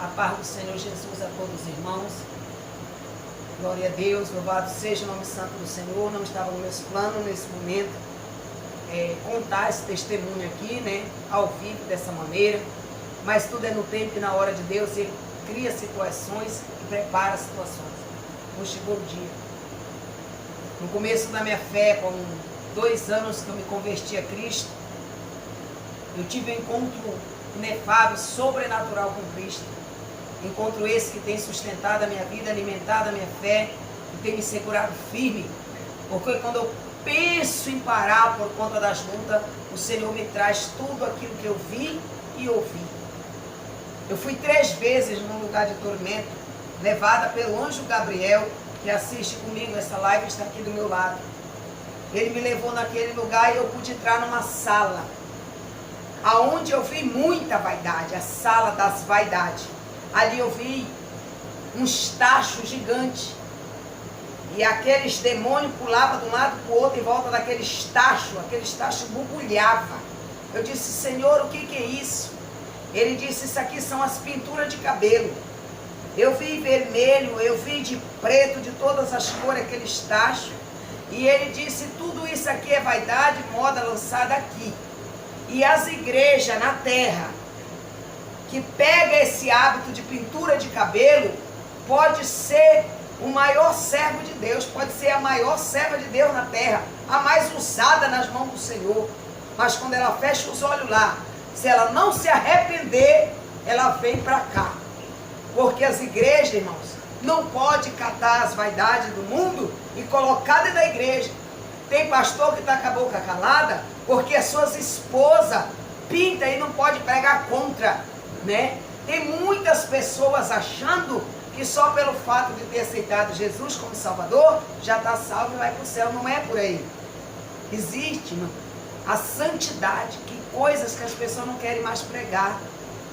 A paz do Senhor Jesus a todos os irmãos. Glória a Deus, louvado seja o nome santo do Senhor. Não estava no meus planos nesse momento contar esse testemunho aqui, né, ao vivo dessa maneira, mas tudo é no tempo e na hora de Deus. Ele cria situações e prepara situações. Hoje chegou o dia. No começo da minha fé, com 2 anos que eu me converti a Cristo, eu tive um encontro inefável, sobrenatural com Cristo. Encontro esse que tem sustentado a minha vida, alimentado a minha fé e tem me segurado firme. Porque quando eu penso em parar por conta das lutas, o Senhor me traz tudo aquilo que eu vi e ouvi. Eu fui 3 vezes num lugar de tormento, levada pelo anjo Gabriel, que assiste comigo essa live, está aqui do meu lado. Ele me levou naquele lugar e eu pude entrar numa sala, aonde eu vi muita vaidade, a sala das vaidades. Ali eu vi uns tachos gigantes. E aqueles demônios pulavam de um lado para o outro em volta daqueles tachos borbulhavam. Eu disse: Senhor, o que é isso? Ele disse: isso aqui são as pinturas de cabelo. Eu vi vermelho, eu vi de preto, de todas as cores, aqueles tachos. E ele disse: tudo isso aqui é vaidade, moda lançada aqui. E as igrejas na terra que pega esse hábito de pintura de cabelo, pode ser o maior servo de Deus, pode ser a maior serva de Deus na terra, a mais usada nas mãos do Senhor. Mas quando ela fecha os olhos lá, se ela não se arrepender, ela vem para cá. Porque as igrejas, irmãos, não pode catar as vaidades do mundo e colocar dentro da igreja. Tem pastor que está com a boca calada porque as suas esposas pintam e não pode pregar contra, né? Tem muitas pessoas achando que só pelo fato de ter aceitado Jesus como Salvador, já está salvo e vai para o céu. Não é por aí. Existe, irmão, a santidade, que coisas que as pessoas não querem mais pregar,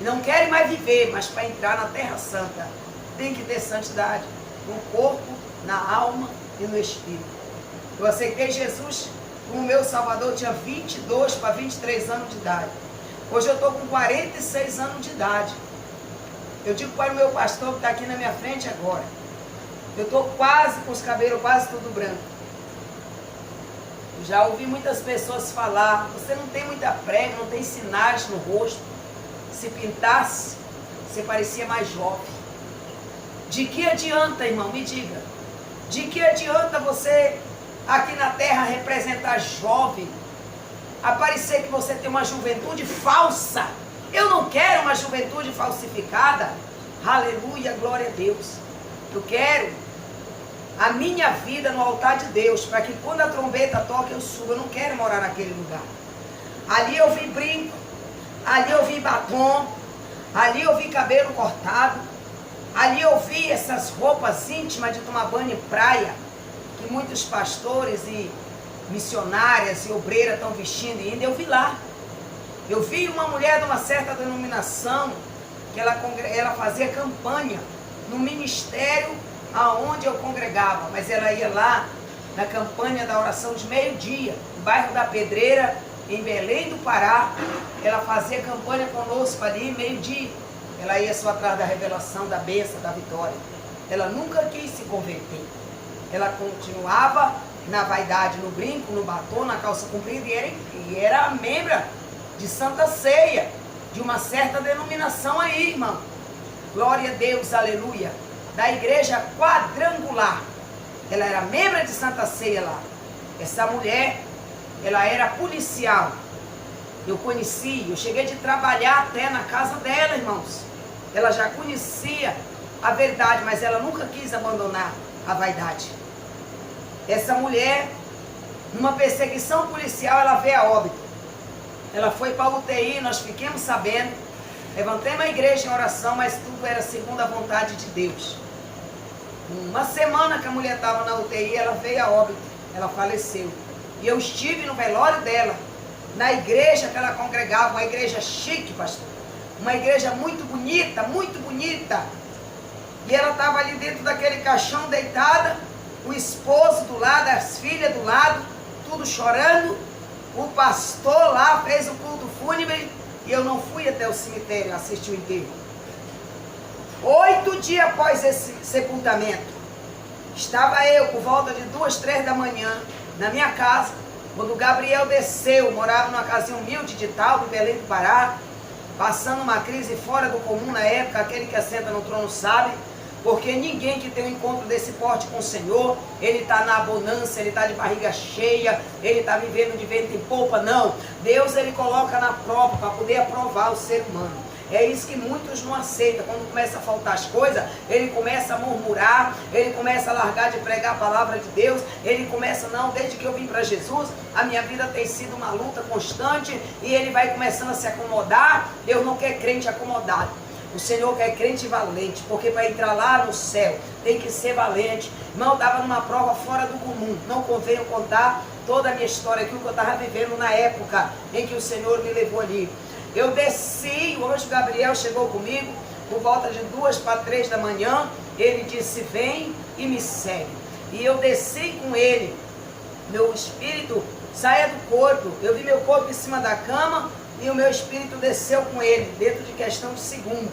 não querem mais viver, mas para entrar na Terra Santa, tem que ter santidade, no corpo, na alma e no espírito. Eu aceitei Jesus como meu Salvador, eu tinha 22 para 23 anos de idade. Hoje eu estou com 46 anos de idade. Eu digo para o meu pastor que está aqui na minha frente agora, eu estou quase com os cabelos quase tudo branco. Eu já ouvi muitas pessoas falar: você não tem muita prega, não tem sinais no rosto. Se pintasse, você parecia mais jovem. De que adianta, irmão? Me diga. De que adianta você aqui na terra representar jovem, aparecer que você tem uma juventude falsa? Eu não quero uma juventude falsificada. Aleluia, glória a Deus. Eu quero a minha vida no altar de Deus, para que quando a trombeta toca eu suba. Eu não quero morar naquele lugar. Ali eu vi brinco, ali eu vi batom, ali eu vi cabelo cortado, ali eu vi essas roupas íntimas de tomar banho em praia, que muitos pastores e missionárias e obreiras estão vestindo e indo. Eu vi lá. Eu vi uma mulher de uma certa denominação que ela fazia campanha no ministério aonde eu congregava, mas ela ia lá na campanha da oração de meio-dia, no bairro da Pedreira, em Belém do Pará. Ela fazia campanha conosco ali, meio-dia. Ela ia só atrás da revelação, da bênção, da vitória. Ela nunca quis se converter. Ela continuava na vaidade, no brinco, no batom, na calça comprida, e era membra de Santa Ceia, de uma certa denominação aí, irmão. Glória a Deus, aleluia. Da igreja quadrangular. Ela era membro de Santa Ceia lá. Essa mulher, ela era policial. Eu conheci, eu cheguei de trabalhar até na casa dela, irmãos. Ela já conhecia a verdade, mas ela nunca quis abandonar a vaidade. Essa mulher, numa perseguição policial, ela veio a óbito. Ela foi para a UTI, nós fiquemos sabendo. Levantemos a igreja em oração, mas tudo era segundo a vontade de Deus. Uma semana que a mulher estava na UTI, ela veio a óbito. Ela faleceu. E eu estive no velório dela, na igreja que ela congregava, uma igreja chique, pastor. Uma igreja muito bonita, muito bonita. E ela estava ali dentro daquele caixão deitada, o esposo do lado, as filhas do lado, tudo chorando. O pastor lá fez o culto fúnebre e eu não fui até o cemitério assistir o enterro. 8 dias após esse sepultamento, estava eu por volta de 2, 3 da manhã na minha casa, quando o Gabriel desceu, morava numa casinha humilde de Talba, em Belém do Pará, passando uma crise fora do comum na época. Aquele que assenta no trono sabe, porque ninguém que tem um encontro desse porte com o Senhor, ele está na abundância, ele está de barriga cheia, ele está vivendo de vento em polpa, não. Deus, ele coloca na prova para poder aprovar o ser humano. É isso que muitos não aceitam. Quando começa a faltar as coisas, ele começa a murmurar, ele começa a largar de pregar a palavra de Deus, ele começa, não, desde que eu vim para Jesus, a minha vida tem sido uma luta constante, e ele vai começando a se acomodar. Deus não quer crente acomodado. O Senhor quer crente valente, porque para entrar lá no céu tem que ser valente. Irmão, eu estava numa prova fora do comum. Não convém eu contar toda a minha história, aquilo que eu estava vivendo na época em que o Senhor me levou ali. Eu desci, o anjo Gabriel chegou comigo por volta de 2 para 3 da manhã. Ele disse, vem e me segue. E eu desci com ele. Meu espírito saia do corpo. Eu vi meu corpo em cima da cama, e o meu espírito desceu com ele, dentro de questão de segundo.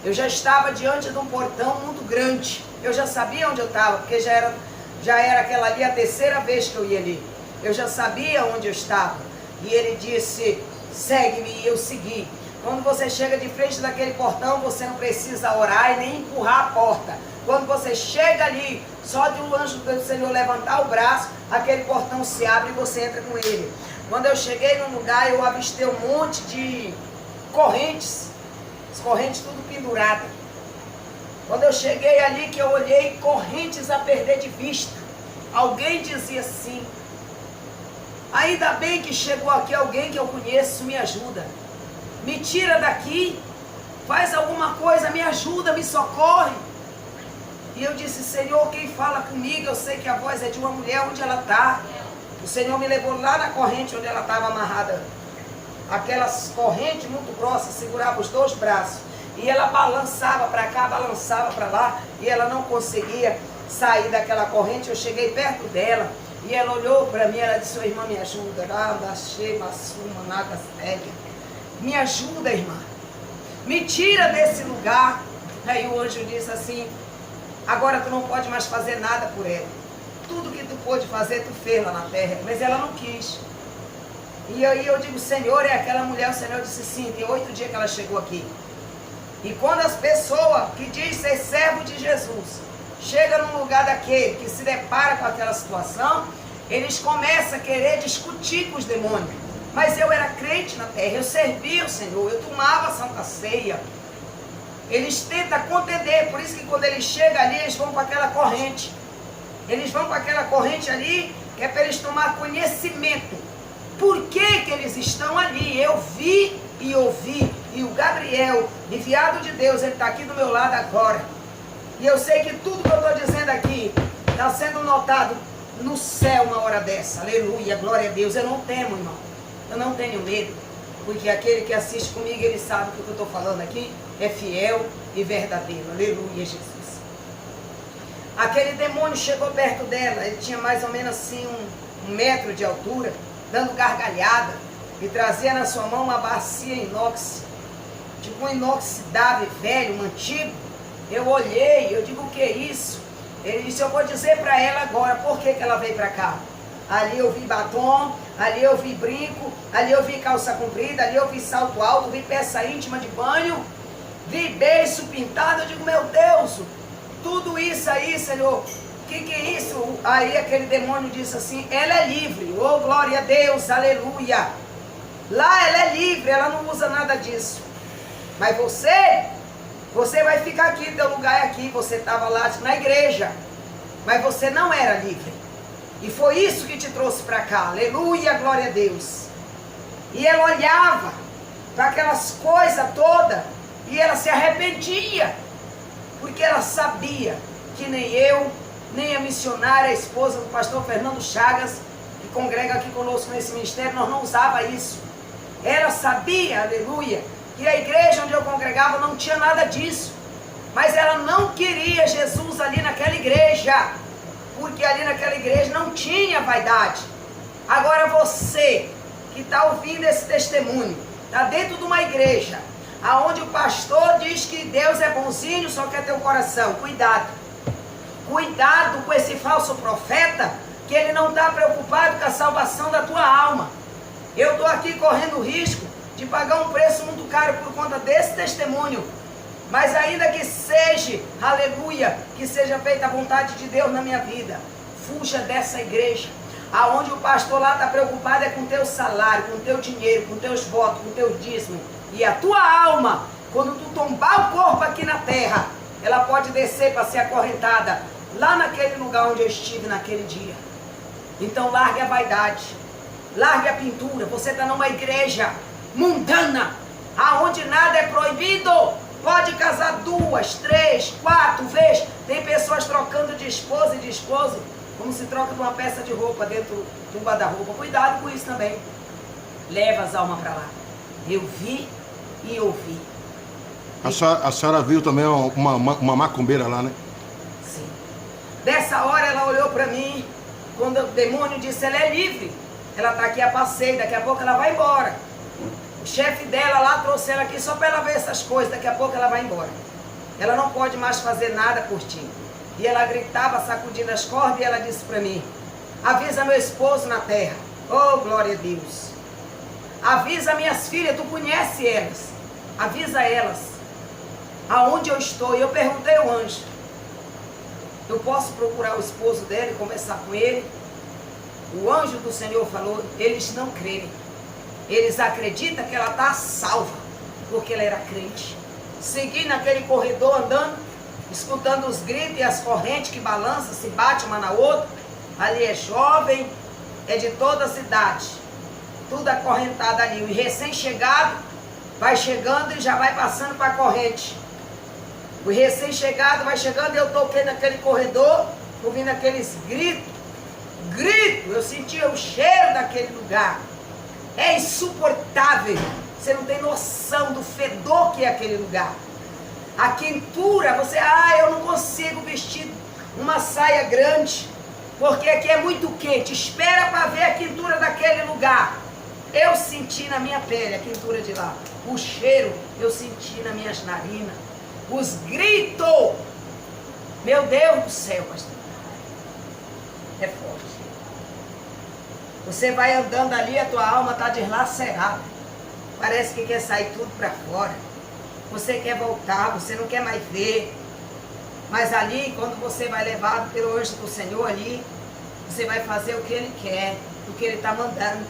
Eu já estava diante de um portão muito grande. Eu já sabia onde eu estava, porque já era aquela ali a 3ª vez que eu ia ali. Eu já sabia onde eu estava. E ele disse, segue-me, e eu segui. Quando você chega de frente daquele portão, você não precisa orar e nem empurrar a porta. Quando você chega ali, só de um anjo do Senhor levantar o braço, aquele portão se abre e você entra com ele. Quando eu cheguei num lugar, eu avistei um monte de correntes. As correntes tudo penduradas. Quando eu cheguei ali, que eu olhei, correntes a perder de vista. Alguém dizia assim, ainda bem que chegou aqui alguém que eu conheço, me ajuda. Me tira daqui, faz alguma coisa, me ajuda, me socorre. E eu disse, Senhor, quem fala comigo? Eu sei que a voz é de uma mulher, onde ela está? O Senhor me levou lá na corrente onde ela estava amarrada. Aquelas correntes muito grossas, segurava os 2 braços. E ela balançava para cá, balançava para lá. E ela não conseguia sair daquela corrente. Eu cheguei perto dela. E ela olhou para mim, ela disse, irmã, me ajuda. Me ajuda, irmã. Me tira desse lugar. Aí o anjo disse assim, agora tu não pode mais fazer nada por ela. Tudo que tu pôde fazer, tu fez lá na terra. Mas ela não quis. E aí eu digo, Senhor, é aquela mulher. O Senhor disse, sim, tem 8 dias que ela chegou aqui. E quando as pessoas que dizem ser servo de Jesus chegam num lugar daquele que se depara com aquela situação, eles começam a querer discutir com os demônios. Mas eu era crente na terra, eu servia o Senhor, eu tomava a Santa Ceia. Eles tentam contender, por isso que quando eles chegam ali, eles vão para aquela corrente. Eles vão para aquela corrente ali, que é para eles tomar conhecimento. Por que eles estão ali? Eu vi e ouvi. E o Gabriel, enviado de Deus, ele está aqui do meu lado agora. E eu sei que tudo que eu estou dizendo aqui está sendo notado no céu uma hora dessa. Aleluia, glória a Deus. Eu não temo, irmão. Eu não tenho medo. Porque aquele que assiste comigo, ele sabe que o que eu estou falando aqui é fiel e verdadeiro. Aleluia, Jesus. Aquele demônio chegou perto dela. Ele tinha mais ou menos assim 1 metro de altura, dando gargalhada, e trazia na sua mão uma bacia inox, tipo um inoxidável velho, um antigo. Eu olhei, eu digo, o que é isso? Ele disse, eu vou dizer para ela agora por que ela veio para cá. Ali eu vi batom, ali eu vi brinco, ali eu vi calça comprida, ali eu vi salto alto, vi peça íntima de banho, vi beiço pintado. Eu digo, meu Deus, tudo isso aí, Senhor, o que é isso? Aí aquele demônio disse assim, ela é livre. Oh, glória a Deus, aleluia. Lá ela é livre, ela não usa nada disso. Mas você vai ficar aqui, teu lugar é aqui. Você estava lá na igreja, mas você não era livre. E foi isso que te trouxe para cá. Aleluia, glória a Deus. E ela olhava para aquelas coisas todas e ela se arrependia. Porque ela sabia que nem eu, nem a missionária, a esposa do pastor Fernando Chagas, que congrega aqui conosco nesse ministério, nós não usava isso. Ela sabia, aleluia, que a igreja onde eu congregava não tinha nada disso. Mas ela não queria Jesus ali naquela igreja, porque ali naquela igreja não tinha vaidade. Agora você que está ouvindo esse testemunho, está dentro de uma igreja Aonde o pastor diz que Deus é bonzinho, só quer teu coração. Cuidado. Cuidado com esse falso profeta, que ele não está preocupado com a salvação da tua alma. Eu estou aqui correndo o risco de pagar um preço muito caro por conta desse testemunho. Mas ainda que seja, aleluia, que seja feita a vontade de Deus na minha vida. Fuja dessa igreja, aonde o pastor lá está preocupado é com teu salário, com teu dinheiro, com teus votos, com teu dízimo. E a tua alma, quando tu tombar o corpo aqui na terra, ela pode descer para ser acorrentada lá naquele lugar onde eu estive naquele dia. Então largue a vaidade, largue a pintura. Você está numa igreja mundana, aonde nada é proibido. Pode casar 2, 3, 4 vezes. Tem pessoas trocando de esposa e de esposo, como se troca de uma peça de roupa dentro de um guarda-roupa. Cuidado com isso também. Leva as almas para lá. Eu vi e ouvi. A senhora viu também uma macumbeira lá, né? Sim. Dessa hora ela olhou para mim, quando o demônio disse, ela é livre. Ela está aqui a passeio, daqui a pouco ela vai embora. O chefe dela lá trouxe ela aqui só para ela ver essas coisas, daqui a pouco ela vai embora. Ela não pode mais fazer nada por ti. E ela gritava, sacudindo as cordas, e ela disse para mim, avisa meu esposo na terra. Oh, glória a Deus. Avisa minhas filhas, tu conhece elas. Avisa elas aonde eu estou. E eu perguntei ao anjo, eu posso procurar o esposo dela e conversar com ele? O anjo do Senhor falou, eles não creem. Eles acreditam que ela está salva, porque ela era crente. Segui naquele corredor andando, escutando os gritos e as correntes que balançam, se bate uma na outra. Ali é jovem, é de toda a cidade, tudo acorrentado ali. O recém-chegado vai chegando e já vai passando para a corrente. O recém-chegado vai chegando e eu toquei naquele corredor, ouvindo aqueles gritos. Eu sentia o cheiro daquele lugar. É insuportável. Você não tem noção do fedor que é aquele lugar. A quentura, eu não consigo vestir uma saia grande, porque aqui é muito quente. Espera para ver a quentura daquele lugar. Eu senti na minha pele a quentura de lá. O cheiro eu senti nas minhas narinas. Os gritos. Meu Deus do céu, pastor. É forte. Você vai andando ali, a tua alma está deslacerada. Parece que quer sair tudo para fora. Você quer voltar, você não quer mais ver. Mas ali, quando você vai levado pelo anjo do Senhor ali, você vai fazer o que Ele quer, o que Ele está mandando.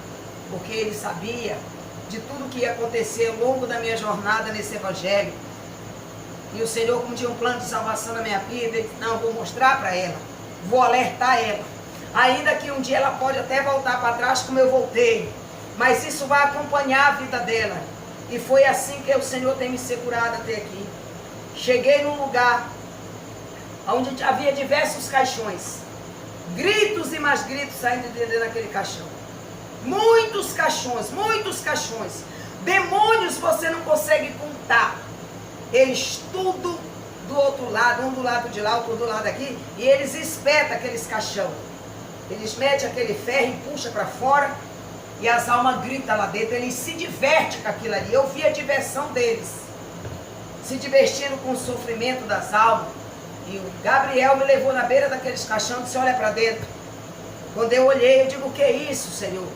Porque Ele sabia de tudo que ia acontecer ao longo da minha jornada nesse Evangelho. E o Senhor, como tinha um plano de salvação na minha vida, Ele disse, não, vou mostrar para ela, vou alertar ela. Ainda que um dia ela pode até voltar para trás como eu voltei, mas isso vai acompanhar a vida dela. E foi assim que o Senhor tem me segurado até aqui. Cheguei num lugar onde havia diversos caixões, gritos e mais gritos saindo de dentro daquele caixão. Muitos caixões, demônios você não consegue contar. Eles tudo do outro lado, um do lado de lá, outro do lado aqui, e eles espetam aqueles caixão. Eles metem aquele ferro e puxam para fora, e as almas gritam lá dentro. Eles se divertem com aquilo ali. Eu vi a diversão deles, se divertindo com o sofrimento das almas. E o Gabriel me levou na beira daqueles caixão e disse, olha para dentro. Quando eu olhei, eu digo, o que é isso, Senhor?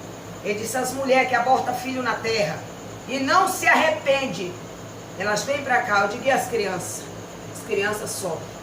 Ele disse, as mulheres que abortam filho na terra e não se arrependem, elas vêm para cá. Eu digo, e as crianças? As crianças sofrem.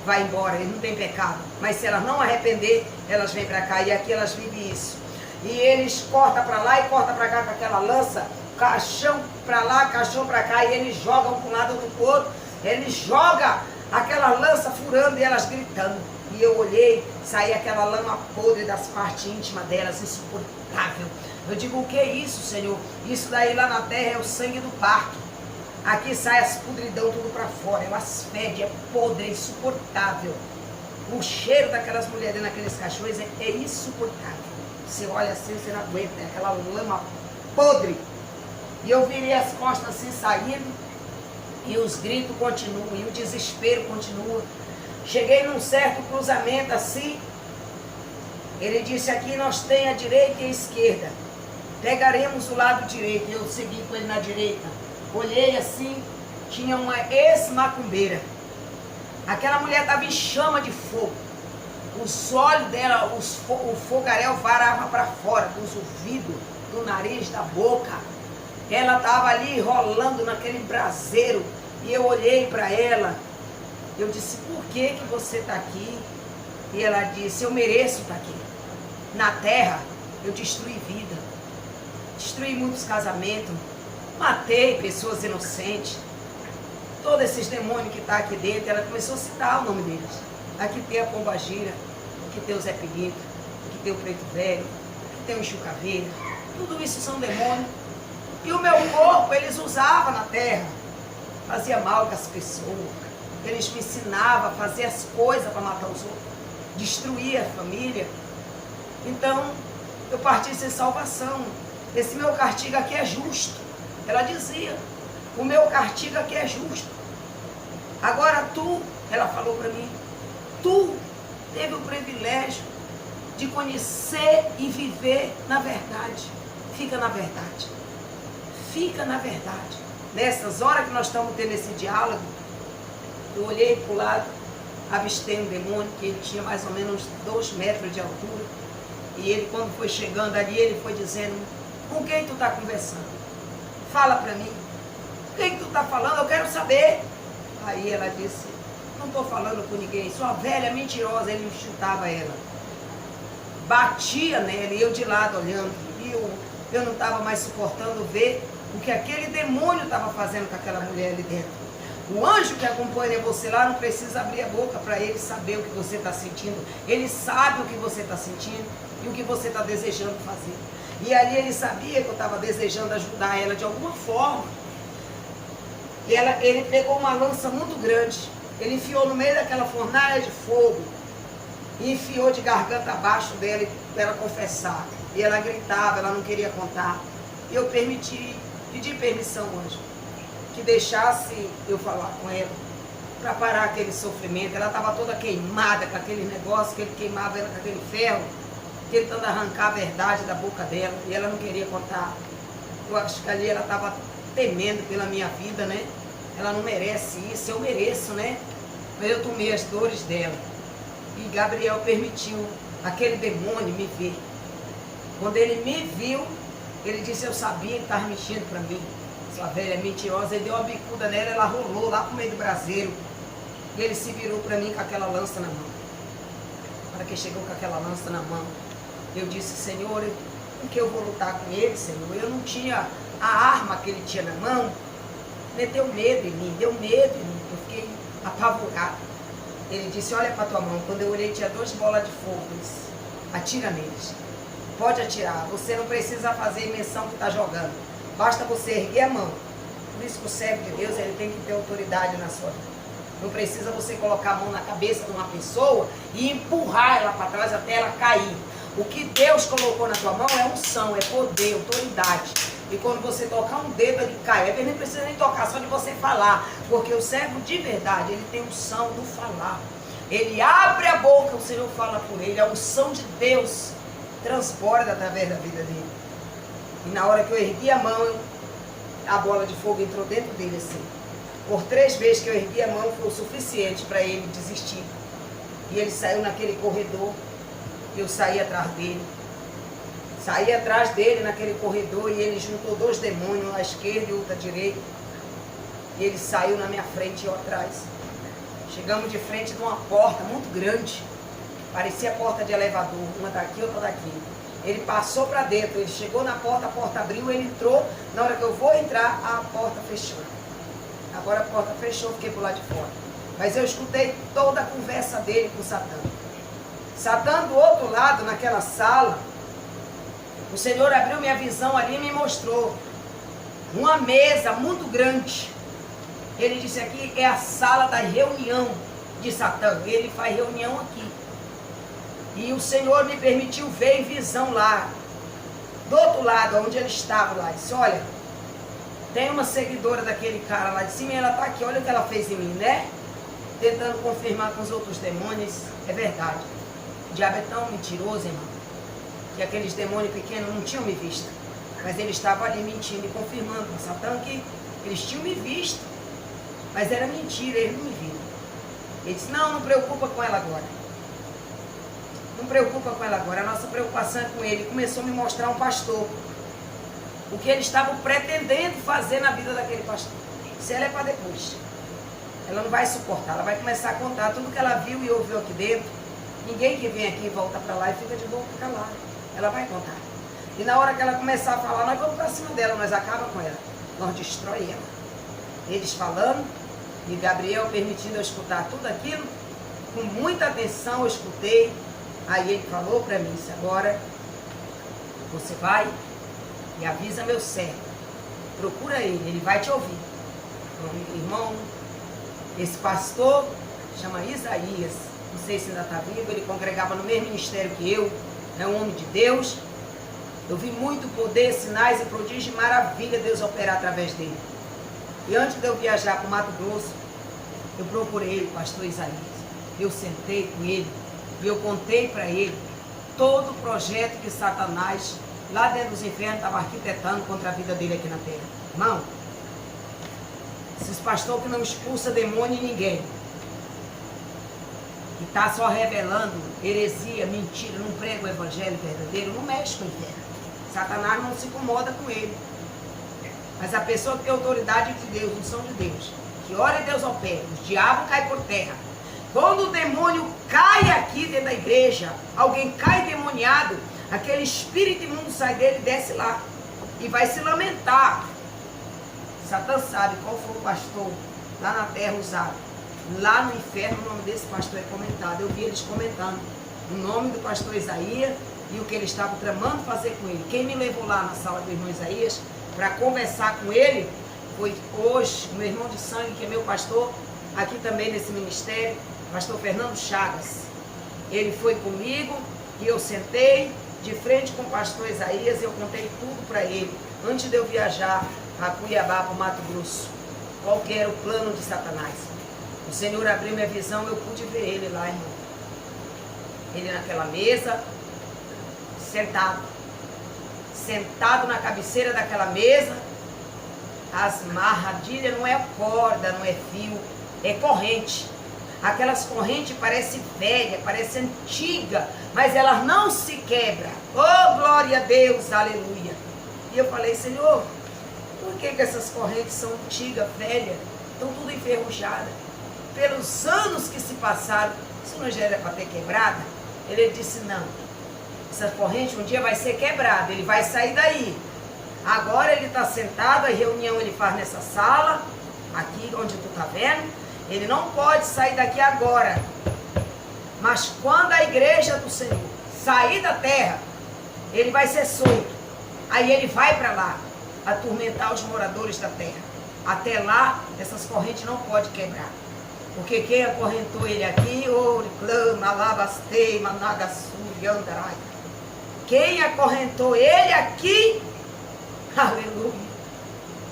Vai embora, eles não têm pecado. Mas se elas não arrepender, elas vêm para cá. E aqui elas vivem isso. E eles cortam para lá e cortam para cá com aquela lança. Caixão para lá, caixão para cá. E eles jogam para um lado ou para o outro. Eles jogam aquela lança furando e elas gritando. E eu olhei, saía aquela lama podre das partes íntimas delas, insuportável. Eu digo, o que é isso, Senhor? Isso daí lá na terra é o sangue do parto. Aqui sai as podridão tudo para fora, elas fedem, é podre, é insuportável. O cheiro daquelas mulheres naqueles caixões é insuportável. Você olha assim, você não aguenta, é aquela lama podre. E eu virei as costas assim, saindo, e os gritos continuam, e o desespero continua. Cheguei num certo cruzamento assim, ele disse, aqui nós tem a direita e a esquerda. Pegaremos o lado direito, eu segui com ele na direita. Olhei assim, tinha uma ex-macumbeira. Aquela mulher estava em chama de fogo. Os olhos dela, o fogaréu varava para fora, dos ouvidos, do nariz, da boca. Ela estava ali rolando naquele braseiro. E eu olhei para ela. Eu disse, por que você está aqui? E ela disse, eu mereço estar aqui. Na terra, eu destruí vida. Destruí muitos casamentos. Matei pessoas inocentes. Todos esses demônios que estão aqui dentro, ela começou a citar o nome deles. Aqui tem a pombagira, aqui tem o Zé Pinito, aqui tem o Preto Velho, aqui tem o Enxucaveira. Tudo isso são demônios. E o meu corpo, eles usavam na terra. Fazia mal com as pessoas. Eles me ensinavam a fazer as coisas para matar os outros. Destruir a família. Então, eu parti sem salvação. Esse meu castigo aqui é justo. Ela dizia, o meu castigo aqui é justo. Agora tu, ela falou para mim, tu teve o privilégio de conhecer e viver na verdade. Fica na verdade. Fica na verdade. Nessas horas que nós estamos tendo esse diálogo, eu olhei para o lado, avistei um demônio que ele tinha mais ou menos 2 metros de altura. E ele, quando foi chegando ali, ele foi dizendo, com quem tu está conversando? Fala para mim. Com quem tu está falando? Eu quero saber. Aí ela disse, não estou falando com ninguém, sua velha mentirosa. Ele chutava ela. Batia nela e eu de lado olhando. E eu não estava mais suportando ver o que aquele demônio estava fazendo com aquela mulher ali dentro. O anjo que acompanha você lá não precisa abrir a boca para ele saber o que você está sentindo. Ele sabe o que você está sentindo e o que você está desejando fazer. E ali ele sabia que eu estava desejando ajudar ela de alguma forma. E ele pegou uma lança muito grande. Ele enfiou no meio daquela fornalha de fogo. E enfiou de garganta abaixo dela para ela confessar. E ela gritava, ela não queria contar. E eu pedi permissão, anjo, que deixasse eu falar com ela, para parar aquele sofrimento. Ela estava toda queimada com aquele negócio, que ele queimava ela com aquele ferro, tentando arrancar a verdade da boca dela, e ela não queria contar. Eu acho que ali ela estava temendo pela minha vida, né? Ela não merece isso, eu mereço, né? Mas eu tomei as dores dela. E Gabriel permitiu aquele demônio me ver. Quando ele me viu, ele disse, eu sabia que estava mexendo para mim. Sua velha mentirosa. Ele deu uma bicuda nela, ela rolou lá pro meio do braseiro. E ele se virou para mim com aquela lança na mão. Na hora que chegou com aquela lança na mão, eu disse, Senhor, por que eu vou lutar com ele, Senhor? Eu não tinha a arma que ele tinha na mão. Meteu medo em mim, deu medo em mim. Eu fiquei apavorado. Ele disse, olha para tua mão. Quando eu olhei, tinha 2 bolas de fogo. Ele disse, atira neles. Pode atirar. Você não precisa fazer menção que está jogando. Basta você erguer a mão. Por isso que o servo de Deus, ele tem que ter autoridade na sua vida. Não precisa você colocar a mão na cabeça de uma pessoa e empurrar ela para trás até ela cair. O que Deus colocou na tua mão é unção, é poder, autoridade. E quando você tocar um dedo, ele cai. Ele nem precisa nem tocar, só de você falar. Porque o servo de verdade, ele tem unção do falar. Ele abre a boca, o Senhor fala por ele. A unção de Deus transborda através da vida dele. E na hora que eu ergui a mão, a bola de fogo entrou dentro dele assim. Por 3 vezes que eu ergui a mão, foi o suficiente para ele desistir. E ele saiu naquele corredor. Eu saí atrás dele. Saí atrás dele naquele corredor e ele juntou 2 demônios, um à esquerda e outro à direita. E ele saiu na minha frente e eu atrás. Chegamos de frente de uma porta muito grande. Parecia porta de elevador, uma daqui, outra daqui. Ele passou para dentro, ele chegou na porta, a porta abriu, ele entrou. Na hora que eu vou entrar, a porta fechou. Agora a porta fechou, fiquei por lá de fora. Mas eu escutei toda a conversa dele com Satã. Satã do outro lado, naquela sala, o Senhor abriu minha visão ali e me mostrou uma mesa muito grande. Ele disse, aqui é a sala da reunião de Satã. Ele faz reunião aqui. E o Senhor me permitiu ver em visão lá, do outro lado, onde ele estava lá. Disse, olha, tem uma seguidora daquele cara lá de cima e ela está aqui, olha o que ela fez em mim, né? Tentando confirmar com os outros demônios. É verdade. O diabo é tão mentiroso, irmão, que aqueles demônios pequenos não tinham me visto. Mas ele estava ali mentindo e confirmando com Satã que Eles tinham me visto, mas era mentira, eles não me viram. Ele disse, não preocupa com ela agora. Não preocupa com ela agora, a nossa preocupação é com ele. Começou a me mostrar um pastor, o que eles estavam pretendendo fazer na vida daquele pastor. Se ela é para depois, ela não vai suportar, ela vai começar a contar tudo que ela viu e ouviu aqui dentro. Ninguém que vem aqui volta para lá e fica de boca calada. Ela vai contar. E na hora que ela começar a falar, nós vamos para cima dela, nós acabamos com ela, nós destrói ela. Eles falando, e Gabriel permitindo eu escutar tudo aquilo, com muita atenção eu escutei. Aí ele falou para mim, agora você vai e avisa meu servo, procura ele vai te ouvir. Então, irmão, esse pastor chama Isaías, não sei se ainda está vivo, ele congregava no mesmo ministério que eu, é um homem de Deus. Eu vi muito poder, sinais e prodígio e maravilha Deus operar através dele. E antes de eu viajar para o Mato Grosso, eu procurei o pastor Isaías. Eu sentei com ele e eu contei para ele todo o projeto que Satanás, lá dentro dos infernos, estava arquitetando contra a vida dele aqui na terra. Irmão, esses pastores que não expulsa demônio em ninguém, que está só revelando heresia, mentira, não prega o evangelho verdadeiro, não mexe com o inferno. Satanás não se incomoda com ele. Mas a pessoa que tem autoridade de Deus, unção de Deus, que ora e Deus opera, o diabo cai por terra. Quando o demônio cai aqui dentro da igreja, alguém cai demoniado, aquele espírito imundo sai dele e desce lá. E vai se lamentar. Satã sabe qual foi o pastor lá na terra usado. Lá no inferno o nome desse pastor é comentado. Eu vi eles comentando o nome do pastor Isaías e o que eles estavam tramando fazer com ele. Quem me levou lá na sala do irmão Isaías para conversar com ele foi hoje o meu irmão de sangue, que é meu pastor, aqui também nesse ministério, pastor Fernando Chagas. Ele foi comigo e eu sentei de frente com o pastor Isaías e eu contei tudo para ele, antes de eu viajar a Cuiabá, para o Mato Grosso. Qual que era o plano de Satanás? O Senhor abriu minha visão, eu pude ver ele lá, irmão. Ele naquela mesa, sentado na cabeceira daquela mesa. As marradilhas não é corda, não é fio, é corrente. Aquelas correntes parecem velha, parecem antiga, mas elas não se quebram. Oh, glória a Deus, aleluia. E eu falei, Senhor, por que essas correntes são antigas, velhas, estão tudo enferrujadas? Pelos anos que se passaram, isso não já era para ter quebrada? Ele disse, não, essa corrente um dia vai ser quebrada, ele vai sair daí. Agora ele está sentado, a reunião ele faz nessa sala, aqui onde tu está vendo, ele não pode sair daqui agora. Mas quando a igreja do Senhor sair da terra, ele vai ser solto. Aí ele vai para lá, atormentar os moradores da terra. Até lá, essas correntes não podem quebrar. Porque quem acorrentou ele aqui, clama, labastei, managaçu, yandarai. Quem acorrentou ele aqui, aleluia,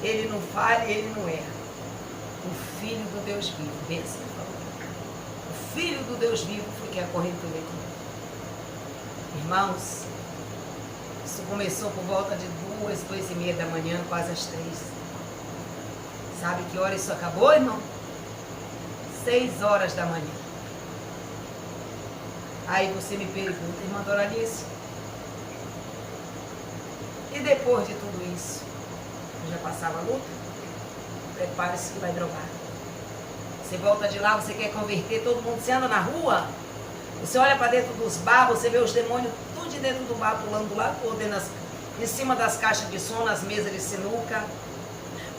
ele não falha, ele não erra. O Filho do Deus vivo, benção. O Filho do Deus vivo foi quem acorrentou ele aqui. Irmãos, isso começou por volta de 2h da manhã, quase às 3. Sabe que hora isso acabou, irmão? 6h da manhã. Aí você me pergunta, irmã Doralice, e depois de tudo isso, eu já passava a luta? Prepare-se que vai drogar. Você volta de lá, você quer converter todo mundo, você anda na rua, você olha para dentro dos bar, você vê os demônios tudo de dentro do bar, pulando lá, em cima das caixas de som, nas mesas de sinuca.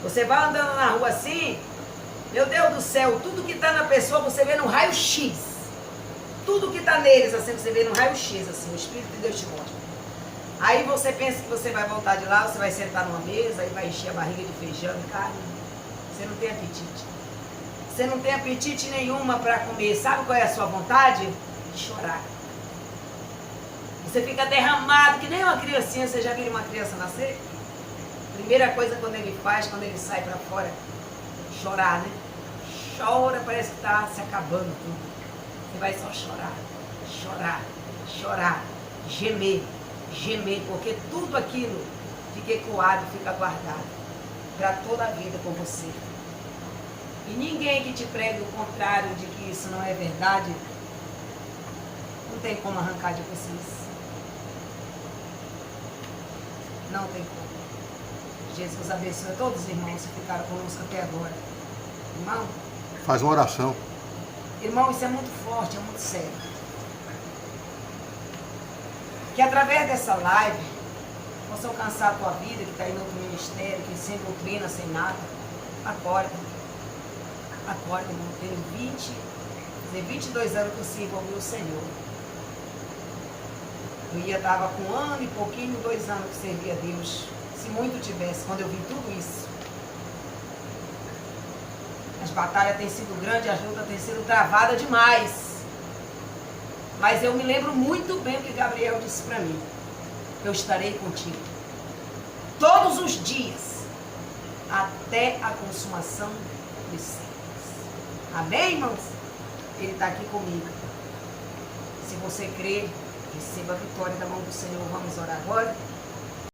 Você vai andando na rua assim, meu Deus do céu, tudo que está na pessoa você vê no raio-x. Tudo que está neles, assim, você vê no raio-x, assim, o Espírito de Deus te mostra. Aí você pensa que você vai voltar de lá, você vai sentar numa mesa e vai encher a barriga de feijão e carne. Você não tem apetite. Você não tem apetite nenhuma para comer. Sabe qual é a sua vontade? Chorar. Você fica derramado, que nem uma criancinha. Você já viu uma criança nascer? Primeira coisa quando ele faz, quando ele sai para fora, chorar, né? Chora, parece que está se acabando tudo. Você vai só chorar, chorar, chorar, gemer, gemer, porque tudo aquilo fica ecoado, fica guardado. para toda a vida com você. E ninguém que te pregue o contrário de que isso não é verdade, não tem como arrancar de vocês. Não tem como. Jesus abençoe a todos os irmãos que ficaram conosco até agora. Irmão? Faz uma oração. Irmão, isso é muito forte, é muito sério. Que através dessa live, possa alcançar a tua vida, que está aí no outro ministério, que sem doutrina, sem nada. Acorda. Acorda, irmão. Tenho 22 anos que eu sirvo ao meu Senhor. Eu estava com 1 ano e pouquinho, 2 anos que servia a Deus. Se muito tivesse, quando eu vi tudo isso. As batalhas têm sido grandes, as lutas têm sido travadas demais. Mas eu me lembro muito bem o que Gabriel disse para mim. Eu estarei contigo. Todos os dias. Até a consumação dos séculos. Amém, irmãos? Ele está aqui comigo. Se você crer, receba a vitória da mão do Senhor. Vamos orar agora.